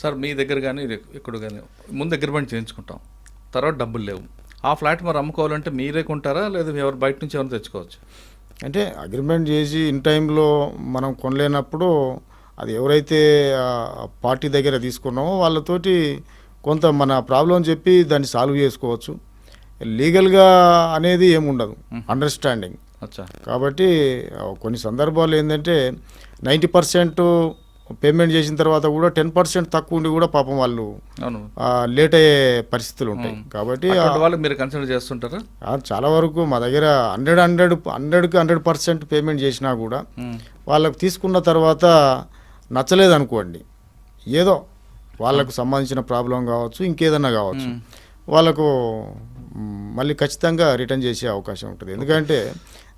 Sir మీ దగ్గర కానీ ఇక్కడ కానీ ముందు అగ్రిమెంట్ చేయించుకుంటాం, తర్వాత డబ్బులు లేవు, ఆ ఫ్లాట్ మరి అమ్ముకోవాలంటే మీరే కొంటారా లేదా ఎవరు బయట నుంచి ఎవరు తెచ్చుకోవచ్చు? అంటే అగ్రిమెంట్ చేసి ఇన్ టైంలో మనం కొనలేనప్పుడు అది ఎవరైతే పార్టీ దగ్గర తీసుకున్నామో వాళ్ళతోటి కొంత మన ప్రాబ్లం చెప్పి దాన్ని సాల్వ్ చేసుకోవచ్చు. లీగల్గా అనేది ఏముండదు, అండర్స్టాండింగ్. అచ్చా. కాబట్టి కొన్ని సందర్భాలు ఏంటంటే 90% పేమెంట్ చేసిన తర్వాత కూడా 10% తక్కువ ఉండి కూడా పాపం వాళ్ళు అవును, లేట్ అయ్యే పరిస్థితులు ఉంటాయి. కాబట్టి వాళ్ళు మీరు కన్సిడర్ చేస్తుంటారా? చాలా వరకు మా దగ్గర 100% పేమెంట్ చేసినా కూడా వాళ్ళకు తీసుకున్న తర్వాత నచ్చలేదు అనుకోండి, ఏదో వాళ్ళకు సంబంధించిన ప్రాబ్లం కావచ్చు, ఇంకేదన్నా కావచ్చు, వాళ్ళకు మళ్ళీ ఖచ్చితంగా రిటర్న్ చేసే అవకాశం ఉంటుంది. ఎందుకంటే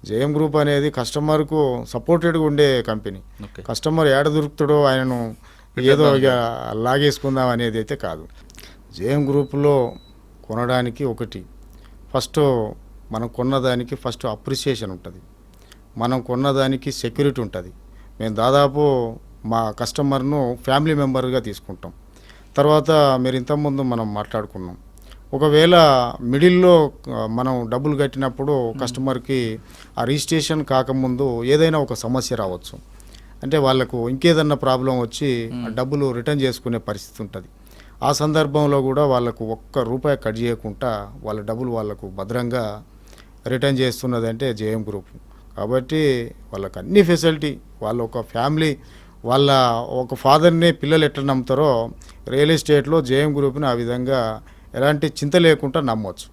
జేఎం గ్రూప్ అనేది కస్టమర్కు సపోర్టెడ్గా ఉండే కంపెనీ. కస్టమర్ ఏడ దొరుకుతాడో ఆయనను ఏదో ఇక లాగేసుకుందాం అనేది అయితే కాదు. జేఎం గ్రూప్లో కొనడానికి ఫస్ట్ మనం కొన్నదానికి ఫస్ట్ అప్రిసియేషన్ ఉంటుంది, మనం కొన్నదానికి సెక్యూరిటీ ఉంటుంది. మేము దాదాపు మా కస్టమర్ను ఫ్యామిలీ మెంబర్గా తీసుకుంటాం. తర్వాత మీరు ఇంతకుముందు మనం మాట్లాడుకున్నాం, ఒకవేళ మిడిల్లో మనం డబ్బులు కట్టినప్పుడు కస్టమర్కి ఆ రిజిస్ట్రేషన్ కాకముందు ఏదైనా ఒక సమస్య రావచ్చు, అంటే వాళ్ళకు ఇంకేదన్నా ప్రాబ్లం వచ్చి ఆ డబ్బులు రిటర్న్ చేసుకునే పరిస్థితి ఉంటుంది. ఆ సందర్భంలో కూడా వాళ్ళకు ₹1 కట్ చేయకుండా వాళ్ళ డబ్బులు వాళ్ళకు భద్రంగా రిటర్న్ చేస్తున్నది అంటే జేఎం గ్రూప్. కాబట్టి వాళ్ళకు అన్ని ఫెసిలిటీ, వాళ్ళ ఒక ఫ్యామిలీ, వాళ్ళ ఒక ఫాదర్ని పిల్లలు ఎట్లా నమ్ముతారో రియల్ ఎస్టేట్లో జేఎం గ్రూప్ని ఆ విధంగా ఎలాంటి చింత లేకుండా నమ్మవచ్చు.